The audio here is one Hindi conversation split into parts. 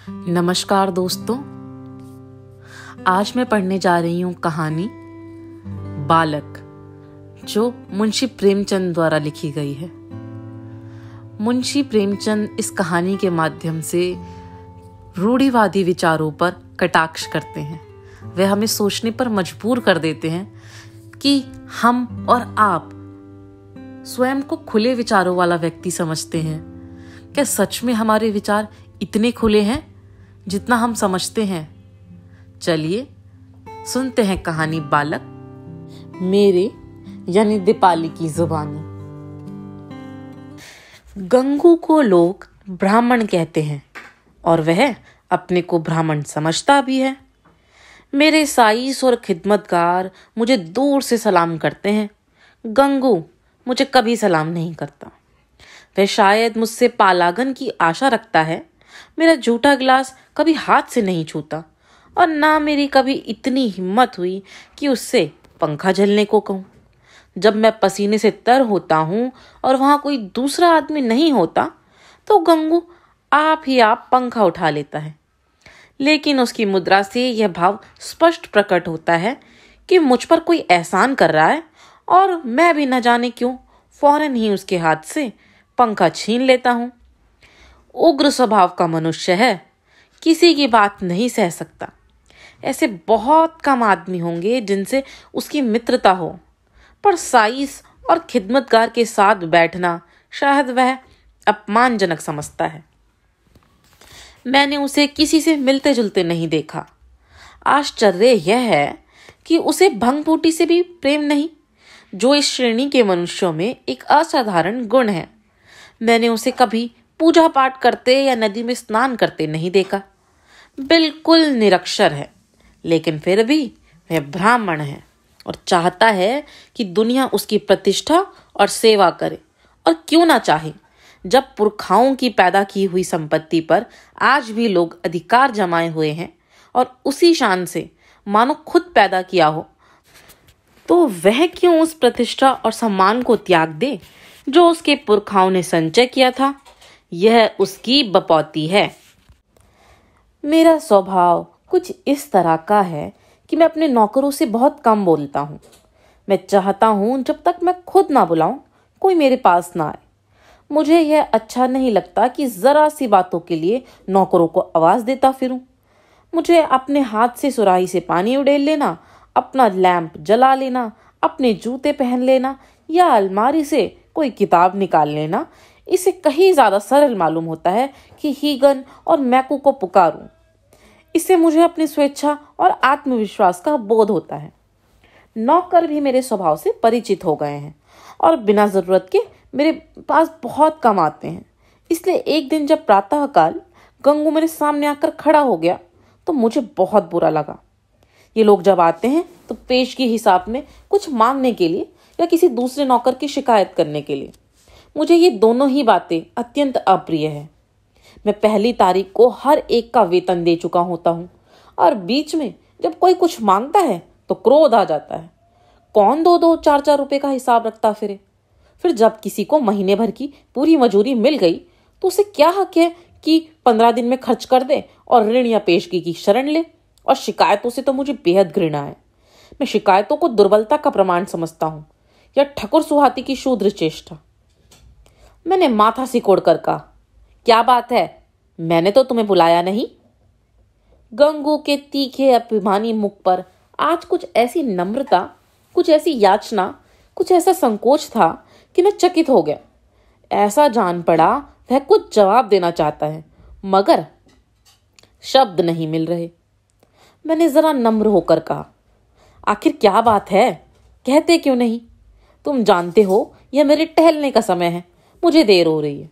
नमस्कार दोस्तों, आज मैं पढ़ने जा रही हूँ कहानी बालक, जो मुंशी प्रेमचंद द्वारा लिखी गई है। मुंशी प्रेमचंद इस कहानी के माध्यम से रूढ़िवादी विचारों पर कटाक्ष करते हैं। वे हमें सोचने पर मजबूर कर देते हैं कि हम और आप स्वयं को खुले विचारों वाला व्यक्ति समझते हैं। क्या सच में हमारे विचार इतने खुले हैं जितना हम समझते हैं? चलिए सुनते हैं कहानी बालक, मेरे यानी दीपाली की जुबानी। गंगू को लोग ब्राह्मण कहते हैं और वह अपने को ब्राह्मण समझता भी है। मेरे साईस और खिदमतगार मुझे दूर से सलाम करते हैं। गंगू मुझे कभी सलाम नहीं करता। वह शायद मुझसे पालागन की आशा रखता है। मेरा जूठा गिलास कभी हाथ से नहीं छूता और ना मेरी कभी इतनी हिम्मत हुई कि उससे पंखा झलने को कहूँ। जब मैं पसीने से तर होता हूँ और वहाँ कोई दूसरा आदमी नहीं होता तो गंगू आप ही आप पंखा उठा लेता है। लेकिन उसकी मुद्रा से यह भाव स्पष्ट प्रकट होता है कि मुझ पर कोई एहसान कर रहा है और मैं भी न जाने क्यों फौरन ही उसके हाथ से पंखा छीन लेता हूँ। उग्र स्वभाव का मनुष्य है, किसी की बात नहीं सह सकता। ऐसे बहुत कम आदमी होंगे जिनसे उसकी मित्रता हो, पर साईस और खिदमतगार के साथ बैठना शायद वह अपमानजनक समझता है। मैंने उसे किसी से मिलते जुलते नहीं देखा। आश्चर्य यह है कि उसे भंगफूटी से भी प्रेम नहीं, जो इस श्रेणी के मनुष्यों में एक असाधारण गुण है। मैंने उसे कभी पूजा पाठ करते या नदी में स्नान करते नहीं देखा। बिल्कुल निरक्षर है, लेकिन फिर भी वह ब्राह्मण है और चाहता है कि दुनिया उसकी प्रतिष्ठा और सेवा करे। और क्यों ना चाहे, जब पुरखाओं की पैदा की हुई संपत्ति पर आज भी लोग अधिकार जमाए हुए हैं और उसी शान से मानो खुद पैदा किया हो, तो वह क्यों उस प्रतिष्ठा और सम्मान को त्याग दे जो उसके पुरखाओं ने संचय किया था। यह उसकी बपौती है। मेरा स्वभाव कुछ इस तरह का है कि मैं अपने नौकरों से बहुत कम बोलता हूँ। मैं चाहता हूँ जब तक मैं खुद ना बुलाऊं कोई मेरे पास ना आए। मुझे यह अच्छा नहीं लगता कि जरा सी बातों के लिए नौकरों को आवाज देता फिरूं। मुझे अपने हाथ से सुराही से पानी उड़ेल लेना, अपना लैंप जला लेना, अपने जूते पहन लेना या अलमारी से कोई किताब निकाल लेना, इसे कहीं ज्यादा सरल मालूम होता है कि हीगन और मैकू को पुकारूं। इससे मुझे अपनी स्वेच्छा और आत्मविश्वास का बोध होता है। नौकर भी मेरे स्वभाव से परिचित हो गए हैं और बिना जरूरत के मेरे पास बहुत कम आते हैं। इसलिए एक दिन जब प्रातःकाल गंगू मेरे सामने आकर खड़ा हो गया तो मुझे बहुत बुरा लगा। ये लोग जब आते हैं तो पेश के हिसाब में कुछ मांगने के लिए या किसी दूसरे नौकर की शिकायत करने के लिए। मुझे ये दोनों ही बातें अत्यंत अप्रिय है। मैं पहली तारीख को हर एक का वेतन दे चुका होता हूँ और बीच में जब कोई कुछ मांगता है तो क्रोध आ जाता है। कौन 2-2, 4-4 रुपए का हिसाब रखता फिरे। फिर जब किसी को महीने भर की पूरी मजूरी मिल गई तो उसे क्या हक है कि 15 दिन में खर्च कर दे और ऋण या पेशगी की शरण ले। और शिकायतों से तो मुझे बेहद घृणा है। मैं शिकायतों को दुर्बलता का प्रमाण समझता हूँ या ठकुर सुहाती की शूद्र चेष्टा। मैंने माथा सिकोड़ कर कहा, क्या बात है, मैंने तो तुम्हें बुलाया नहीं। गंगू के तीखे अभिमानी मुख पर आज कुछ ऐसी नम्रता, कुछ ऐसी याचना, कुछ ऐसा संकोच था कि मैं चकित हो गया। ऐसा जान पड़ा वह कुछ जवाब देना चाहता है मगर शब्द नहीं मिल रहे। मैंने जरा नम्र होकर कहा, आखिर क्या बात है, कहते क्यों नहीं? तुम जानते हो यह मेरे टहलने का समय है, मुझे देर हो रही है।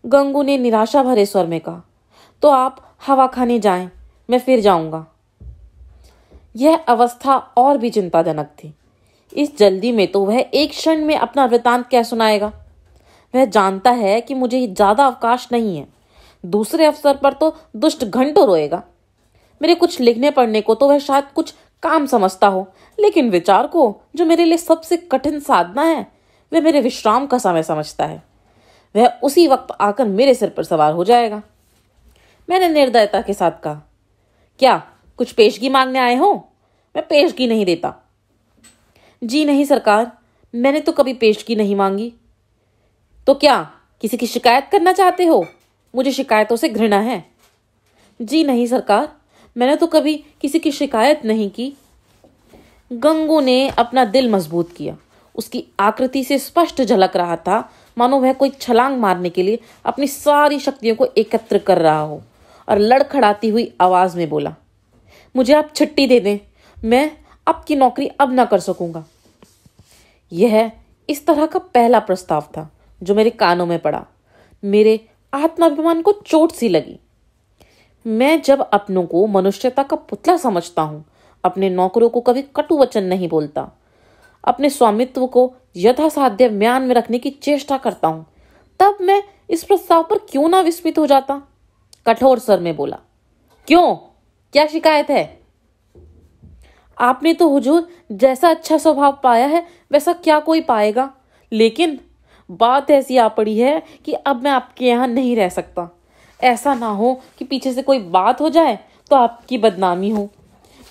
गंगू ने निराशा भरे स्वर में कहा, तो आप हवा खाने जाएं, मैं फिर जाऊंगा। यह अवस्था और भी चिंताजनक थी। इस जल्दी में तो वह एक क्षण में अपना वृतांत क्या सुनाएगा। वह जानता है कि मुझे ज्यादा अवकाश नहीं है। दूसरे अवसर पर तो दुष्ट घंटों रोएगा। मेरे कुछ लिखने पढ़ने को तो वह शायद कुछ काम समझता हो, लेकिन विचार को, जो मेरे लिए सबसे कठिन साधना है, वह मेरे विश्राम का समय समझता है। वह उसी वक्त आकर मेरे सिर पर सवार हो जाएगा। मैंने निर्दयता के साथ कहा। क्या कुछ पेशगी मांगने आए हो? मैं पेशगी नहीं देता। जी नहीं सरकार, मैंने तो कभी पेशगी नहीं मांगी। तो क्या किसी की शिकायत करना चाहते हो? मुझे शिकायतों से घृणा है। जी नहीं सरकार, मैंने तो कभी किसी की शिकायत नहीं की। गंगू ने अपना दिल मजबूत किया। उसकी आकृति से स्पष्ट झलक रहा था मानो वह कोई छलांग मारने के लिए अपनी सारी शक्तियों को एकत्र कर रहा हो, और लड़खड़ाती हुई आवाज में बोला, मुझे आप छुट्टी दे दें, मैं आपकी नौकरी अब ना कर सकूंगा। यह इस तरह का पहला प्रस्ताव था जो मेरे कानों में पड़ा। मेरे आत्माभिमान को चोट सी लगी। मैं जब अपनों को मनुष्यता का पुतला समझता हूं, अपने नौकरों को कभी कटु वचन नहीं बोलता, अपने स्वामित्व को यथासाध्य म्यान में रखने की चेष्टा करता हूं, तब मैं इस प्रस्ताव पर क्यों ना विस्मित हो जाता। कठोर स्वर में बोला, क्यों, क्या शिकायत है? आपने तो हुजूर जैसा अच्छा स्वभाव पाया है वैसा क्या कोई पाएगा, लेकिन बात ऐसी आ पड़ी है कि अब मैं आपके यहाँ नहीं रह सकता। ऐसा ना हो कि पीछे से कोई बात हो जाए तो आपकी बदनामी हो।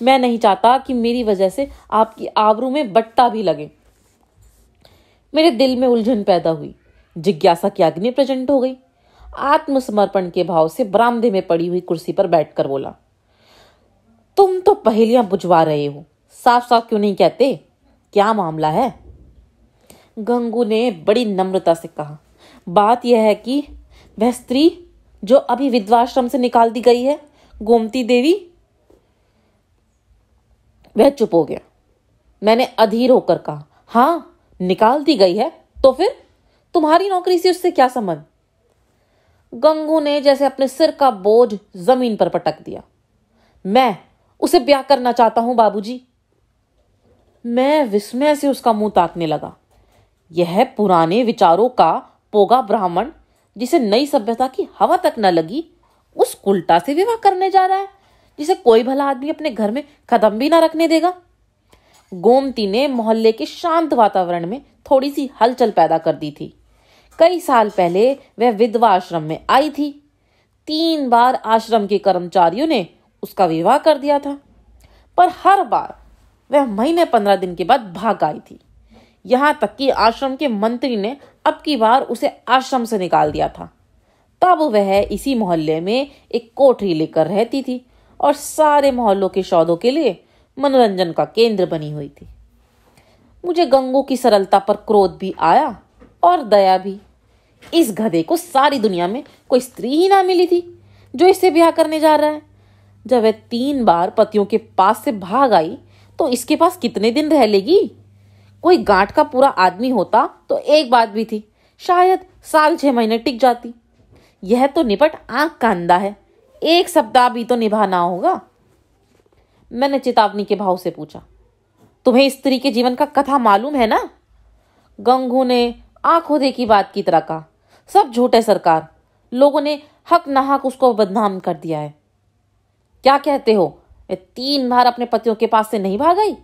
मैं नहीं चाहता कि मेरी वजह से आपकी आबरू में बट्टा भी लगे। मेरे दिल में उलझन पैदा हुई। जिज्ञासा की अग्नि प्रचंड हो गई। आत्मसमर्पण के भाव से बरामदे में पड़ी हुई कुर्सी पर बैठकर बोला, तुम तो पहेलियां बुझवा रहे हो, साफ साफ क्यों नहीं कहते, क्या मामला है? गंगू ने बड़ी नम्रता से कहा, बात यह है कि वह स्त्री जो अभी विधवाश्रम से निकाल दी गई है, गोमती देवी। वह चुप हो गया। मैंने अधीर होकर कहा, हाँ निकाल दी गई है, तो फिर तुम्हारी नौकरी से उससे क्या संबंध? गंगू ने जैसे अपने सिर का बोझ जमीन पर पटक दिया। मैं उसे ब्याह करना चाहता हूं बाबूजी। मैं विस्मय से उसका मुंह ताकने लगा। यह पुराने विचारों का पोगा ब्राह्मण, जिसे नई सभ्यता की हवा तक न लगी, उस उल्टा से विवाह करने जा रहा है जिसे कोई भला आदमी अपने घर में कदम भी ना रखने देगा। गोमती ने मोहल्ले के शांत वातावरण में थोड़ी सी हलचल पैदा कर दी थी। कई साल पहले वह विधवा आश्रम में आई थी। 3 बार आश्रम के कर्मचारियों ने उसका विवाह कर दिया था, पर हर बार वह महीने 15 दिन के बाद भाग आई थी। यहां तक कि आश्रम के मंत्री ने अब की बार उसे आश्रम से निकाल दिया था। तब वह इसी मोहल्ले में एक कोठरी लेकर रहती थी और सारे मोहल्लों के सौदों के लिए मनोरंजन का केंद्र बनी हुई थी। मुझे गंगू की सरलता पर क्रोध भी आया और दया भी। इस गधे को सारी दुनिया में कोई स्त्री ही ना मिली थी जो इससे ब्याह करने जा रहा है। जब वह 3 बार पतियों के पास से भाग आई तो इसके पास कितने दिन रह लेगी? कोई गांठ का पूरा आदमी होता तो एक बात भी थी, शायद साल 6 महीने टिक जाती। यह तो निपट आंख का अंधा है, एक सप्ताह भी तो निभाना होगा। मैंने चेतावनी के भाव से पूछा, तुम्हें स्त्री के जीवन का कथा मालूम है ना? गंगू ने आंखों देखी बात की तरह कहा, सब झूठ है सरकार, लोगों ने हक नाहक उसको बदनाम कर दिया है। क्या कहते हो? 3 बार अपने पतियों के पास से नहीं भाग आई?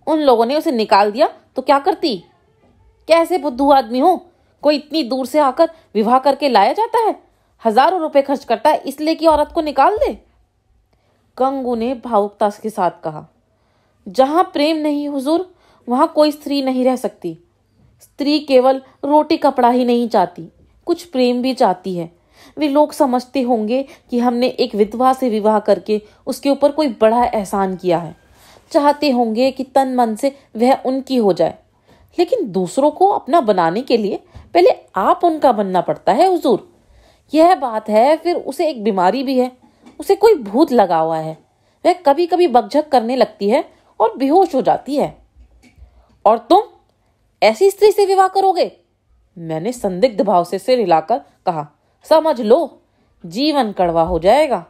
उन लोगों ने उसे निकाल दिया तो क्या करती? कैसे बुद्धू आदमी हो, कोई इतनी दूर से आकर विवाह करके लाया जाता है, हजारों रुपए खर्च करता है इसलिए कि औरत को निकाल दे। गंगू ने भावुकता के साथ कहा, जहां प्रेम नहीं हुजूर, वहां कोई स्त्री नहीं रह सकती। स्त्री केवल रोटी कपड़ा ही नहीं चाहती, कुछ प्रेम भी चाहती है। वे लोग समझते होंगे कि हमने एक विधवा से विवाह करके उसके ऊपर कोई बड़ा एहसान किया है। चाहते होंगे कि तन मन से वह उनकी हो जाए, लेकिन दूसरों को अपना बनाने के लिए पहले आप उनका बनना पड़ता है हुजूर। यह बात है। फिर उसे एक बीमारी भी है, उसे कोई भूत लगा हुआ है। वह कभी कभी बकझक करने लगती है और बेहोश हो जाती है। और तुम ऐसी स्त्री से विवाह करोगे? मैंने संदिग्ध भाव से सिर हिलाकर कहा, समझ लो जीवन कड़वा हो जाएगा।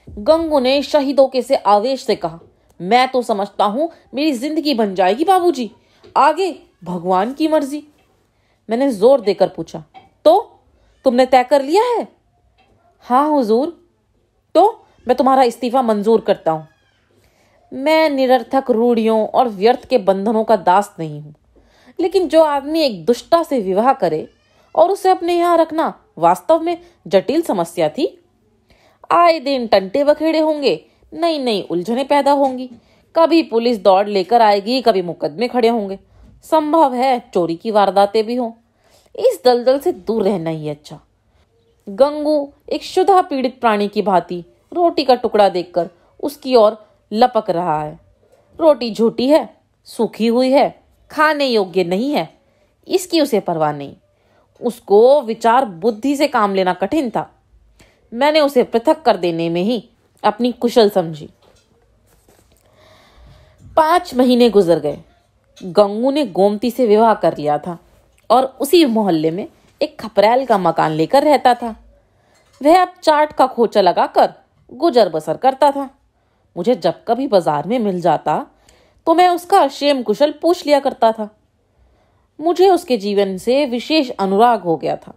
गंगू ने शहीदों से आवेश से कहा, मैं तो समझता हूं मेरी जिंदगी बन जाएगी बाबूजी, आगे भगवान की मर्जी। मैंने जोर देकर पूछा, तो तुमने तय कर लिया है? हाँ हुजूर। तो मैं तुम्हारा इस्तीफा मंजूर करता हूं। मैं निरर्थक रूढ़ियों और व्यर्थ के बंधनों का दास नहीं हूं, लेकिन जो आदमी एक दुष्टा से विवाह करे और उसे अपने यहां रखना वास्तव में जटिल समस्या थी। आए दिन टंटे बखेड़े होंगे, नई नई उलझने पैदा होंगी। कभी पुलिस दौड़ लेकर आएगी, कभी मुकदमे खड़े होंगे। संभव है चोरी की वारदातें भी हों। इस दलदल से दूर रहना ही अच्छा। गंगू एक शुदा पीड़ित प्राणी की भांति रोटी का टुकड़ा देखकर उसकी ओर लपक रहा है। रोटी झूठी है, सूखी हुई है, खाने योग्य नहीं है, इसकी उसे परवाह नहीं। उसको विचार बुद्धि से काम लेना कठिन था। मैंने उसे पृथक कर देने में ही अपनी कुशल समझी। 5 महीने गुजर गए। गंगू ने गोमती से विवाह कर लिया था और उसी मोहल्ले में एक खपरैल का मकान लेकर रहता था। वह अब चाट का खोचा लगाकर गुजर बसर करता था। मुझे जब कभी बाजार में मिल जाता तो मैं उसका क्षेम कुशल पूछ लिया करता था। मुझे उसके जीवन से विशेष अनुराग हो गया था।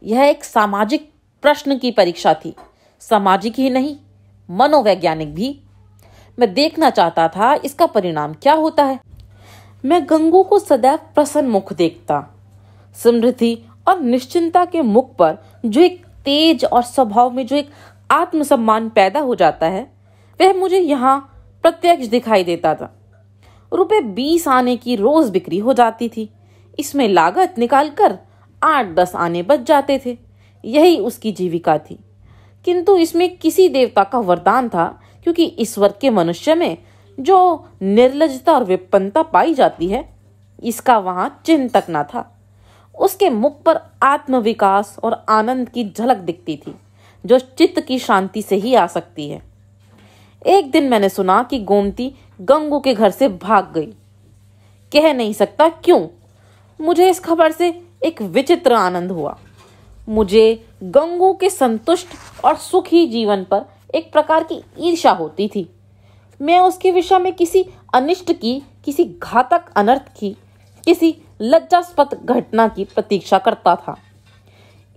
यह एक सामाजिक प्रश्न की परीक्षा थी, सामाजिक ही नहीं, मनोवैज्ञानिक भी। मैं देखना चाहता था इसका परिणाम क्या होता है। मैं गंगू को सदैव प्रसन्न मुख देखता। समृद्धि और निश्चिंता के मुख पर जो एक तेज और स्वभाव में जो एक आत्मसम्मान पैदा हो जाता है, वह मुझे यहाँ प्रत्यक्ष दिखाई देता था। रुपए 20 आने की रोज बिक्री हो जाती थी। इसमें लागत निकालकर 8-10 आने बच जाते थे। यही उसकी जीविका थी। किंतु इसमें किसी देवता का वरदान था, क्योंकि इस वर्ग के मनुष्य में जो निर्लजता और विपन्नता पाई जाती है, इसका वहां चिन्ह तक न था। उसके मुख पर आत्मविकास और आनंद की झलक दिखती थी, जो चित्त की शांति से ही आ सकती है। एक दिन मैंने सुना कि गोमती गंगू के घर से भाग गई। कह नहीं सकता क्यों, मुझे इस खबर से एक विचित्र आनंद हुआ। मुझे गंगू के संतुष्ट और सुखी जीवन पर एक प्रकार की ईर्ष्या होती थी। मैं उसके विषय में किसी अनिष्ट की, किसी घातक अनर्थ की, किसी लज्जास्पद घटना की प्रतीक्षा करता था।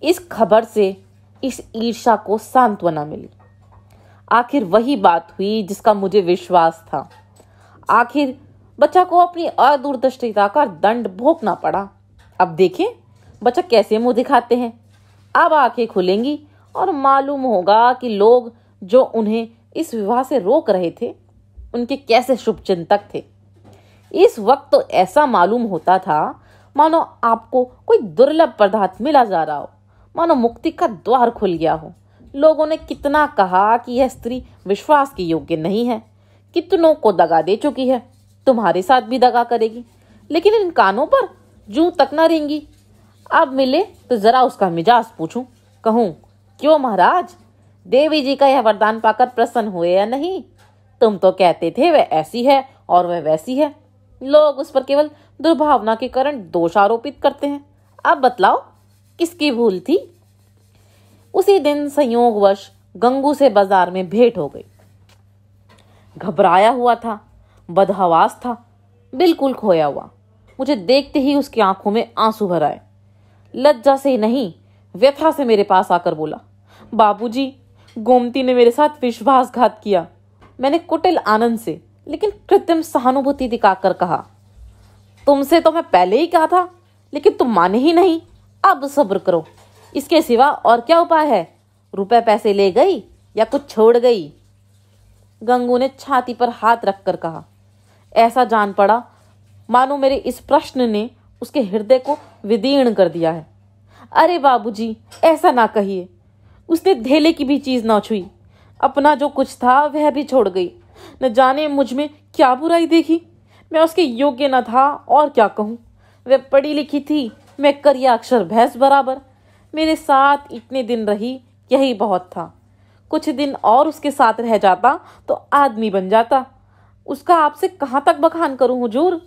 इस खबर से इस ईर्ष्या को सांत्वना मिली। आखिर वही बात हुई जिसका मुझे विश्वास था। आखिर बच्चा को अपनी अदूरदृष्टिता का दंड भोगना पड़ा। अब देखें बच्चा कैसे मुंह दिखाते हैं। अब आंखें खुलेंगी और मालूम होगा कि लोग जो उन्हें इस विवाह से रोक रहे थे, उनके कैसे शुभचिंतक थे। इस वक्त तो ऐसा मालूम होता था मानो आपको कोई दुर्लभ पदार्थ मिला जा रहा हो, मानो मुक्ति का द्वार खुल गया हो। लोगों ने कितना कहा कि यह स्त्री विश्वास के योग्य नहीं है, कितनों को दगा दे चुकी है, तुम्हारे साथ भी दगा करेगी, लेकिन इन कानों पर जूं तक न रेंगी। अब मिले तो जरा उसका मिजाज पूछूं, कहूं क्यों महाराज, देवी जी का यह वरदान पाकर प्रसन्न हुए या नहीं? तुम तो कहते थे वह ऐसी है और वह वैसी है। लोग उस पर केवल दुर्भावना के कारण दोष आरोपित करते हैं। अब बतलाओ किसकी भूल थी? उसी दिन संयोगवश गंगू से बाजार में भेंट हो गई। घबराया हुआ था, बदहवास था, बिल्कुल खोया हुआ। मुझे देखते ही उसकी आंखों में आंसू भर आए। लज्जा से नहीं, व्यथा से मेरे पास आकर बोला, बाबूजी, गोमती ने मेरे साथ विश्वासघात किया। मैंने कुटिल आनंद से लेकिन कृत्रिम सहानुभूति दिखाकर कहा, तुमसे तो मैं पहले ही कहा था, लेकिन तुम माने ही नहीं। अब सब्र करो, इसके सिवा और क्या उपाय है? रुपए पैसे ले गई या कुछ छोड़ गई? गंगू ने छाती पर हाथ रखकर कहा। ऐसा जान पड़ा मानो मेरे इस प्रश्न ने उसके हृदय को विदीर्ण कर दिया है। अरे बाबूजी, ऐसा ना कहिए। उसने धेले की भी चीज ना छुई। अपना जो कुछ था वह भी छोड़ गई। न जाने मुझ में क्या बुराई देखी। मैं उसके योग्य न था और क्या कहूँ। वह पढ़ी लिखी थी, मैं करिया अक्षर भैंस बराबर। मेरे साथ इतने दिन रही, यही बहुत था। कुछ दिन और उसके साथ रह जाता तो आदमी बन जाता। उसका आपसे कहाँ तक बखान करूं हुजूर।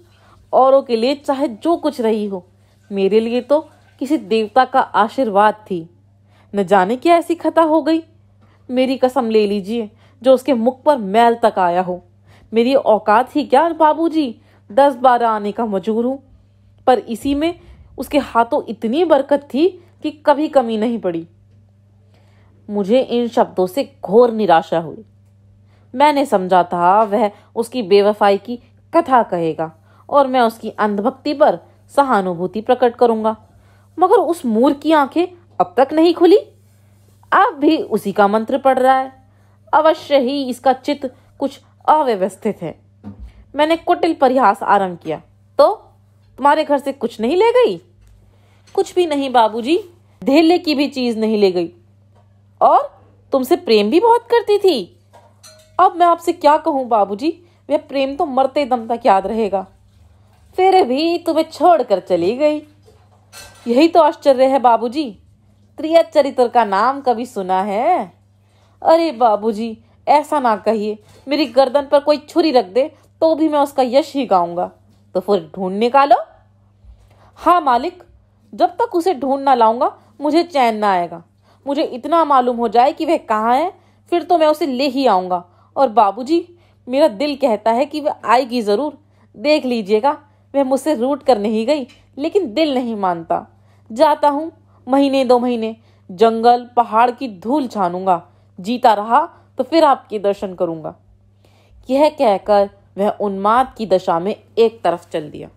औरों के लिए चाहे जो कुछ रही हो, मेरे लिए तो किसी देवता का आशीर्वाद थी। न जाने क्या ऐसी खता हो गई। मेरी कसम ले लीजिए, जो उसके मुख पर मैल तक आया हो। मेरी औकात ही क्या बाबूजी, 10-12 आने का मजूर हूं, पर इसी में उसके हाथों इतनी बरकत थी कि कभी कमी नहीं पड़ी। मुझे इन शब्दों से घोर निराशा हुई। मैंने समझा था वह उसकी बेवफाई की कथा कहेगा और मैं उसकी अंधभक्ति पर सहानुभूति प्रकट करूंगा, मगर उस मूर्ख की आंखें अब तक नहीं खुली। अब भी उसी का मंत्र पढ़ रहा है। अवश्य ही इसका चित्त कुछ अव्यवस्थित है। मैंने कुटिल परिहास आरंभ किया। तो तुम्हारे घर से कुछ नहीं ले गई? कुछ भी नहीं बाबूजी, धेले की भी चीज नहीं ले गई। और तुमसे प्रेम भी बहुत करती थी। अब मैं आपसे क्या कहूं बाबूजी, वह प्रेम तो मरते दम तक याद रहेगा। फिर भी तुम्हें छोड़कर चली गई। यही तो आश्चर्य है बाबूजी। त्रियत चरित्र का नाम कभी सुना है? अरे बाबूजी, ऐसा ना कहिए। मेरी गर्दन पर कोई छुरी रख दे तो भी मैं उसका यश ही गाऊंगा। तो फिर ढूंढ निकालो। हाँ मालिक, जब तक उसे ढूंढ ना लाऊंगा मुझे चैन ना आएगा। मुझे इतना मालूम हो जाए कि वह कहाँ है, फिर तो मैं उसे ले ही आऊंगा। और बाबूजी, मेरा दिल कहता है कि वह आएगी जरूर। देख लीजिएगा, वह मुझसे रूठ कर नहीं गई, लेकिन दिल नहीं मानता। जाता हूँ, महीने 2 महीने जंगल पहाड़ की धूल छानूंगा। जीता रहा तो फिर आपके दर्शन करूंगा। यह कहकर वह उन्माद की दशा में एक तरफ चल दिया।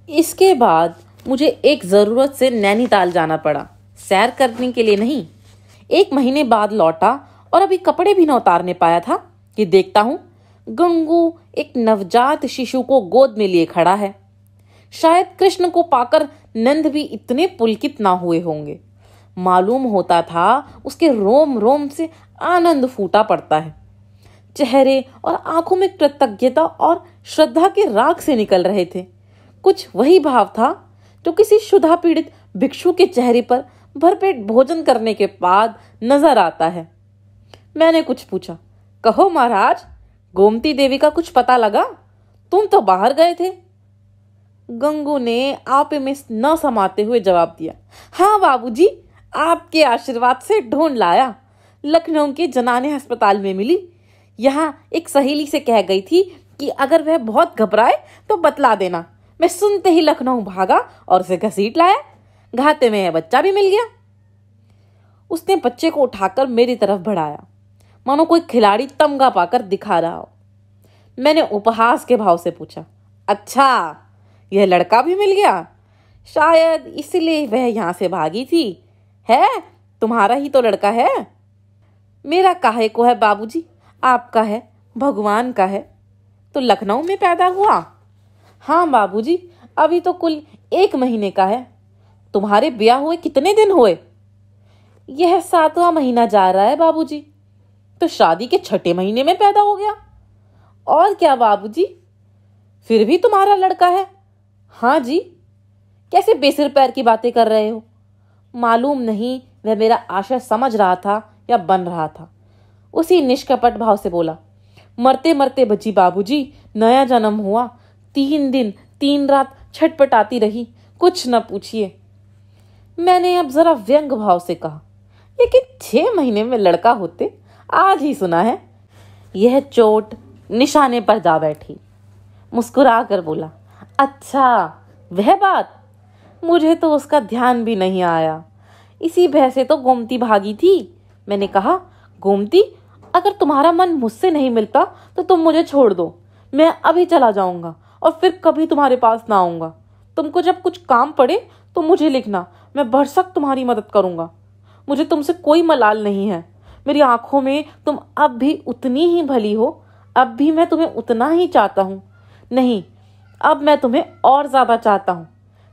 इसके बाद मुझे एक जरूरत से नैनीताल जाना पड़ा। सैर करने के लिए नहीं। 1 महीने बाद लौटा और अभी कपड़े भी न उतारने पाया था कि देखता हूं गंगू एक नवजात शिशु को गोद में लिए खड़ा है। शायद कृष्ण को पाकर नंद भी इतने पुलकित ना हुए होंगे। मालूम होता था उसके रोम रोम से आनंद फूटा पड़ता है। चेहरे और आंखों में कृतज्ञता और श्रद्धा के राग से निकल रहे थे। कुछ वही भाव था जो किसी क्षुधा पीड़ित भिक्षु के चेहरे पर भरपेट भोजन करने के बाद नजर आता है। मैंने कुछ पूछा, कहो महाराज, गोमती देवी का कुछ पता लगा? तुम तो बाहर गए थे। गंगू ने आपे में न समाते हुए जवाब दिया, हाँ बाबूजी, आपके आशीर्वाद से ढूंढ लाया। लखनऊ के जनाने अस्पताल में मिली। यहाँ एक सहेली से कह गई थी कि अगर वह बहुत घबराए तो बतला देना। मैं सुनते ही लखनऊ भागा और उसे घसीट लाया। घाते में यह बच्चा भी मिल गया। उसने बच्चे को उठाकर मेरी तरफ बढ़ाया, मानो कोई खिलाड़ी तमगा पाकर दिखा रहा हो। मैंने उपहास के भाव से पूछा, अच्छा, यह लड़का भी मिल गया? शायद इसलिए वह यहां से भागी थी। है, तुम्हारा ही तो लड़का है। मेरा काहे को है बाबूजी, आपका है, भगवान का है। तो लखनऊ में पैदा हुआ? हाँ बाबूजी, अभी तो कुल 1 महीने का है। तुम्हारे ब्याह हुए कितने दिन हुए? यह 7वां महीना जा रहा है बाबूजी। तो शादी के 6ठे महीने में पैदा हो गया। और क्या बाबूजी, फिर भी तुम्हारा लड़का है? हाँ जी। कैसे बेसिर पैर की बातें कर रहे हो? मालूम नहीं वह मेरा आशय समझ रहा था या बन रहा था। उसी निष्कपट भाव से बोला, मरते मरते बची बाबूजी, नया जन्म हुआ। 3 दिन 3 रात छटपटाती रही, कुछ न पूछिए। मैंने अब जरा व्यंग भाव से कहा, लेकिन 6 महीने में लड़का होते आज ही सुना है। यह चोट निशाने पर जा बैठी। मुस्कुरा कर बोला, अच्छा वह बात, मुझे तो उसका ध्यान भी नहीं आया। इसी भय से तो गोमती भागी थी। मैंने कहा, गोमती, अगर तुम्हारा मन मुझसे नहीं मिलता तो तुम मुझे छोड़ दो। मैं अभी चला जाऊंगा और फिर कभी तुम्हारे पास ना आऊंगा। तुमको जब कुछ काम पड़े तो मुझे लिखना, मैं भरसक तुम्हारी मदद करूंगा। मुझे तुमसे कोई मलाल नहीं है। मेरी आंखों में तुम अब भी उतनी ही भली हो। अब भी मैं तुम्हें उतना ही चाहता हूँ। नहीं, अब मैं तुम्हें और ज्यादा चाहता हूँ।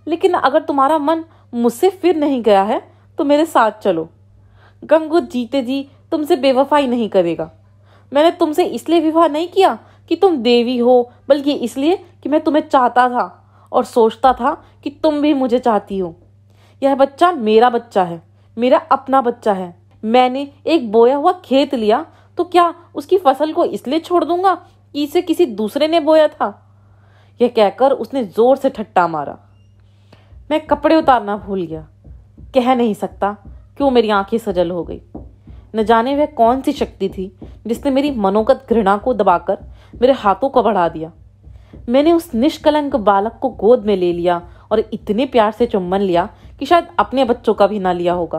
लेकिन अगर तुम्हारा मन मुझसे फिर नहीं गया है तो मेरे साथ चलो। गंगू जीते जी तुमसे बेवफाई नहीं करेगा। मैंने तुमसे इसलिए विवाह नहीं किया कि तुम देवी हो, बल्कि इसलिए कि मैं तुम्हें चाहता था और सोचता था कि तुम भी मुझे चाहती हो। यह बच्चा मेरा बच्चा है, मेरा अपना बच्चा है। मैंने एक बोया हुआ खेत लिया तो क्या उसकी फसल को इसलिए छोड़ दूंगा कि इसे किसी दूसरे ने बोया था? यह कहकर उसने जोर से ठट्टा मारा। मैं कपड़े उतारना भूल गया। कह नहीं सकता क्यों मेरी आंखें सजल हो गई। न जाने वह कौन सी शक्ति थी जिसने मेरी मनोगत घृणा को दबाकर मेरे हाथों को बढ़ा दिया। मैंने उस निष्कलंक बालक को गोद में ले लिया और इतने प्यार से चुम्बन लिया कि शायद अपने बच्चों का भी ना लिया होगा।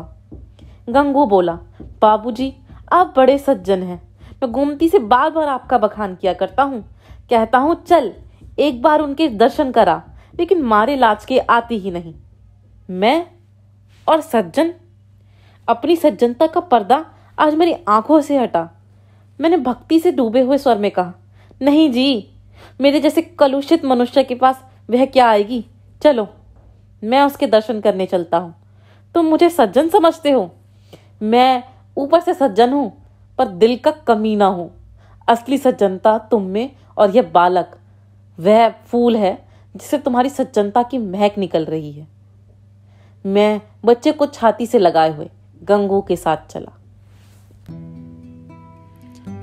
गंगू बोला, बाबूजी, आप बड़े सज्जन हैं। मैं गोमती से बार बार आपका बखान किया करता हूँ। कहता हूँ, चल एक बार उनके दर्शन करा, लेकिन मारे लाज के आती ही नहीं। मैं और सज्जन, अपनी सज्जनता का पर्दा आज मेरी आंखों से हटा। मैंने भक्ति से डूबे हुए स्वर में कहा, नहीं जी, मेरे जैसे कलुषित मनुष्य के पास वह क्या आएगी। चलो, मैं उसके दर्शन करने चलता हूँ। तुम मुझे सज्जन समझते हो? मैं ऊपर से सज्जन हूँ पर दिल का कमीना हूँ। असली सज्जनता तुम में, और यह बालक वह फूल है जिससे तुम्हारी सज्जनता की महक निकल रही है। मैं बच्चे को छाती से लगाए हुए गंगू के साथ चला।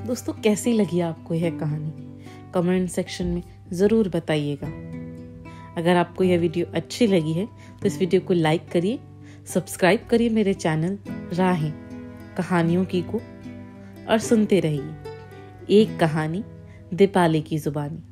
दोस्तों, कैसी लगी आपको यह कहानी? कमेंट सेक्शन में ज़रूर बताइएगा। अगर आपको यह वीडियो अच्छी लगी है तो इस वीडियो को लाइक करिए, सब्सक्राइब करिए मेरे चैनल राहें कहानियों की को, और सुनते रहिए एक कहानी दीपाली की जुबानी।